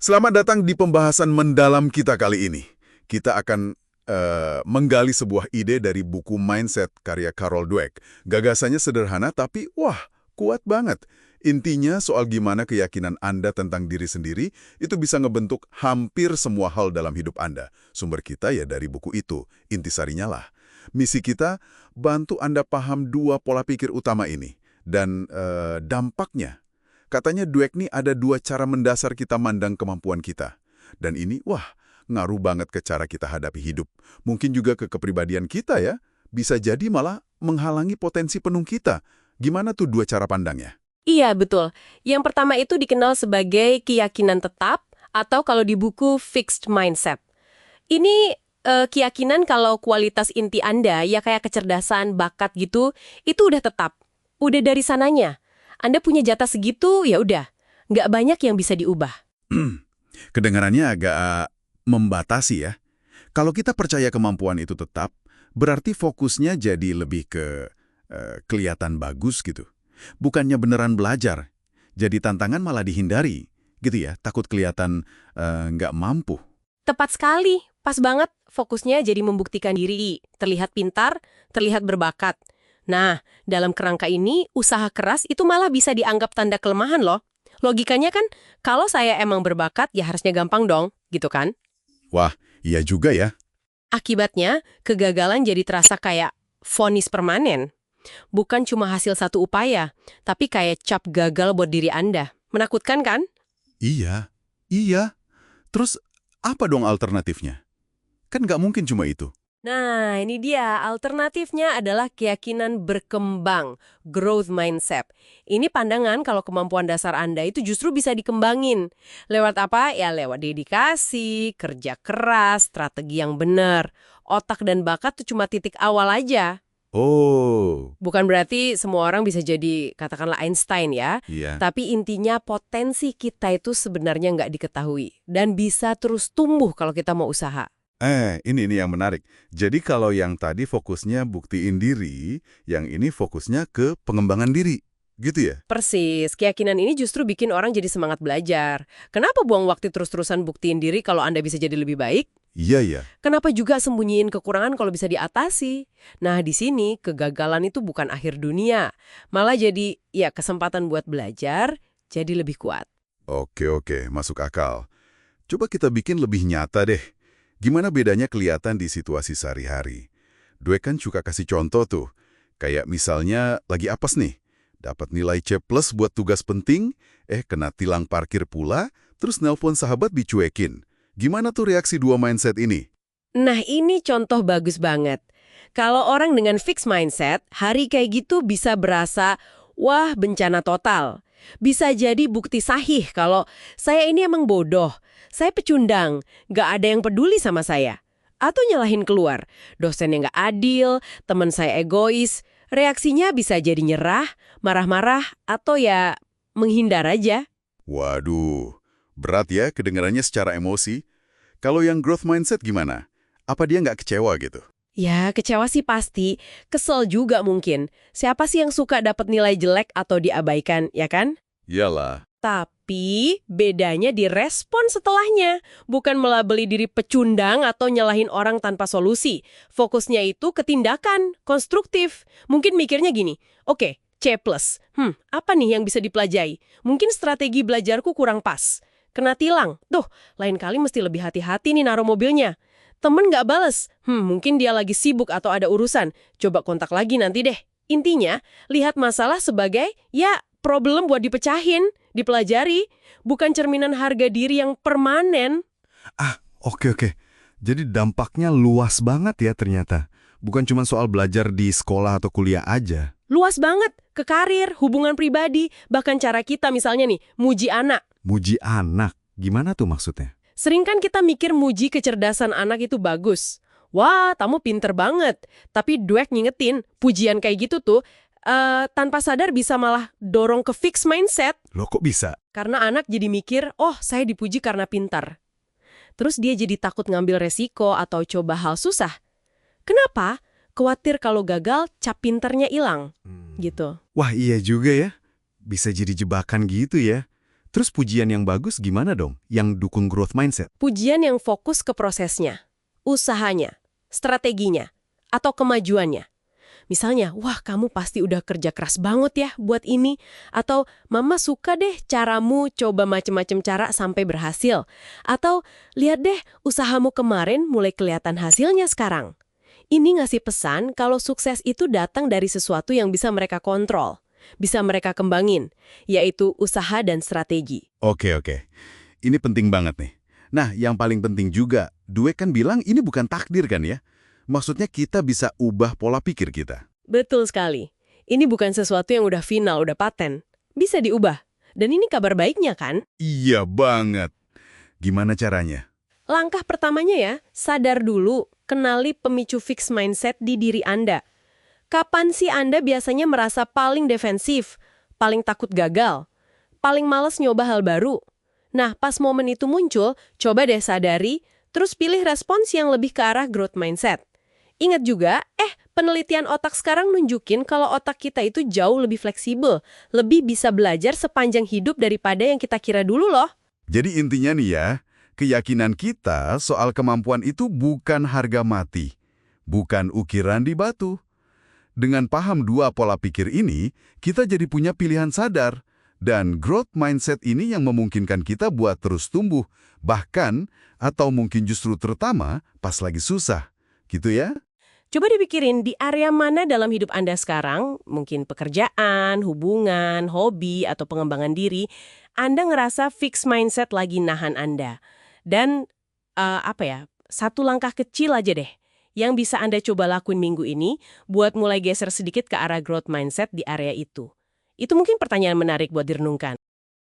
Selamat datang di pembahasan mendalam kita kali ini. Kita akan menggali sebuah ide dari buku Mindset karya Carol Dweck. Gagasannya sederhana tapi wah, kuat banget. Intinya soal gimana keyakinan Anda tentang diri sendiri itu bisa ngebentuk hampir semua hal dalam hidup Anda. Sumber kita ya dari buku itu, intisarinya lah. Misi kita, bantu Anda paham dua pola pikir utama ini. Dan dampaknya. Katanya Dweck nih ada dua cara mendasar kita mandang kemampuan kita. Dan ini, wah, ngaruh banget ke cara kita hadapi hidup. Mungkin juga ke kepribadian kita ya. Bisa jadi malah menghalangi potensi penuh kita. Gimana tuh dua cara pandangnya? Iya, betul. Yang pertama itu dikenal sebagai keyakinan tetap atau kalau di buku fixed mindset. Ini keyakinan kalau kualitas inti Anda, ya kayak kecerdasan, bakat gitu, itu udah tetap. Udah dari sananya. Anda punya jatah segitu, ya udah. Nggak banyak yang bisa diubah. Kedengarannya agak membatasi ya. Kalau kita percaya kemampuan itu tetap, berarti fokusnya jadi lebih ke kelihatan bagus gitu. Bukannya beneran belajar. Jadi tantangan malah dihindari, gitu ya. Takut kelihatan nggak mampu. Tepat sekali. Pas banget fokusnya jadi membuktikan diri. Terlihat pintar, terlihat berbakat. Nah, dalam kerangka ini, usaha keras itu malah bisa dianggap tanda kelemahan loh. Logikanya kan, kalau saya emang berbakat, ya harusnya gampang dong, gitu kan? Wah, iya juga ya. Akibatnya, kegagalan jadi terasa kayak vonis permanen. Bukan cuma hasil satu upaya, tapi kayak cap gagal buat diri Anda. Menakutkan kan? Iya, iya. Terus apa dong alternatifnya? Kan nggak mungkin cuma itu. Nah, ini dia. Alternatifnya adalah keyakinan berkembang, growth mindset. Ini pandangan kalau kemampuan dasar Anda itu justru bisa dikembangin. Lewat apa? Ya lewat dedikasi, kerja keras, strategi yang benar. Otak dan bakat tuh cuma titik awal aja. Oh, Bukan berarti semua orang bisa jadi katakanlah Einstein ya. iya. Tapi intinya potensi kita itu sebenarnya nggak diketahui. Dan bisa terus tumbuh kalau kita mau usaha. Ini yang menarik. Jadi kalau yang tadi fokusnya buktiin diri, yang ini fokusnya ke pengembangan diri. Gitu ya? Persis, keyakinan ini justru bikin orang jadi semangat belajar. Kenapa buang waktu terus-terusan buktiin diri kalau Anda bisa jadi lebih baik? Iya, ya. Kenapa juga sembunyiin kekurangan kalau bisa diatasi? Nah, di sini kegagalan itu bukan akhir dunia. Malah jadi, ya kesempatan buat belajar, jadi lebih kuat. Oke, masuk akal. Coba kita bikin lebih nyata deh. Gimana bedanya kelihatan di situasi sehari-hari? Dwe kan suka kasih contoh tuh. Kayak misalnya lagi apes nih. Dapat nilai C+ buat tugas penting, kena tilang parkir pula, terus nelpon sahabat dicuekin. Gimana tuh reaksi dua mindset ini? Nah, ini contoh bagus banget. Kalau orang dengan fixed mindset, hari kayak gitu bisa berasa, wah bencana total. Bisa jadi bukti sahih kalau saya ini emang bodoh, saya pecundang, nggak ada yang peduli sama saya. Atau nyalahin keluar, dosen yang nggak adil, teman saya egois, reaksinya bisa jadi nyerah, marah-marah, atau ya menghindar aja. Waduh, berat ya kedengarannya secara emosi. Kalau yang growth mindset gimana? Apa dia nggak kecewa gitu? Ya, kecewa sih pasti. Kesel juga mungkin. Siapa sih yang suka dapat nilai jelek atau diabaikan, ya kan? Iyalah. Tapi bedanya di respon setelahnya. Bukan melabeli diri pecundang atau nyalahin orang tanpa solusi. Fokusnya itu ke tindakan, konstruktif. Mungkin mikirnya gini, oke, C+. Apa nih yang bisa dipelajari? Mungkin strategi belajarku kurang pas. Kena tilang. Tuh, lain kali mesti lebih hati-hati nih naruh mobilnya. Temen nggak bales. Mungkin dia lagi sibuk atau ada urusan. Coba kontak lagi nanti deh. Intinya, lihat masalah sebagai, ya, problem buat dipecahin, dipelajari. Bukan cerminan harga diri yang permanen. Oke. Jadi dampaknya luas banget ya ternyata. Bukan cuma soal belajar di sekolah atau kuliah aja. Luas banget. Ke karir, hubungan pribadi, bahkan cara kita misalnya nih, muji anak. Muji anak, gimana tuh maksudnya? Sering kan kita mikir muji kecerdasan anak itu bagus. Wah, kamu pinter banget. Tapi Dweck ngingetin, pujian kayak gitu tuh, tanpa sadar bisa malah dorong ke fixed mindset. Loh kok bisa? Karena anak jadi mikir, oh saya dipuji karena pintar. Terus dia jadi takut ngambil resiko atau coba hal susah. Kenapa? Khawatir kalau gagal, cap pinternya hilang. Gitu. Wah iya juga ya. Bisa jadi jebakan gitu ya. Terus pujian yang bagus gimana dong? Yang dukung growth mindset? Pujian yang fokus ke prosesnya, usahanya, strateginya, atau kemajuannya. Misalnya, wah kamu pasti udah kerja keras banget ya buat ini. Atau, mama suka deh caramu coba macem-macem cara sampai berhasil. Atau, lihat deh usahamu kemarin mulai kelihatan hasilnya sekarang. Ini ngasih pesan kalau sukses itu datang dari sesuatu yang bisa mereka kontrol, bisa mereka kembangin, yaitu usaha dan strategi. Oke. Ini penting banget nih. Nah, yang paling penting juga, Dweck kan bilang ini bukan takdir kan ya? Maksudnya kita bisa ubah pola pikir kita. Betul sekali. Ini bukan sesuatu yang udah final, udah paten. Bisa diubah. Dan ini kabar baiknya kan? Iya banget. Gimana caranya? Langkah pertamanya ya, sadar dulu, kenali pemicu fixed mindset di diri Anda. Kapan sih Anda biasanya merasa paling defensif, paling takut gagal, paling males nyoba hal baru? Nah, pas momen itu muncul, coba deh sadari, terus pilih respons yang lebih ke arah growth mindset. Ingat juga, penelitian otak sekarang nunjukin kalau otak kita itu jauh lebih fleksibel, lebih bisa belajar sepanjang hidup daripada yang kita kira dulu loh. Jadi intinya nih ya, keyakinan kita soal kemampuan itu bukan harga mati, bukan ukiran di batu. Dengan paham dua pola pikir ini, kita jadi punya pilihan sadar. Dan growth mindset ini yang memungkinkan kita buat terus tumbuh, bahkan atau mungkin justru terutama pas lagi susah. Gitu ya? Coba dipikirin di area mana dalam hidup Anda sekarang, mungkin pekerjaan, hubungan, hobi, atau pengembangan diri, Anda ngerasa fixed mindset lagi nahan Anda. Dan, satu langkah kecil aja deh, yang bisa Anda coba lakuin minggu ini buat mulai geser sedikit ke arah growth mindset di area itu. Itu mungkin pertanyaan menarik buat direnungkan.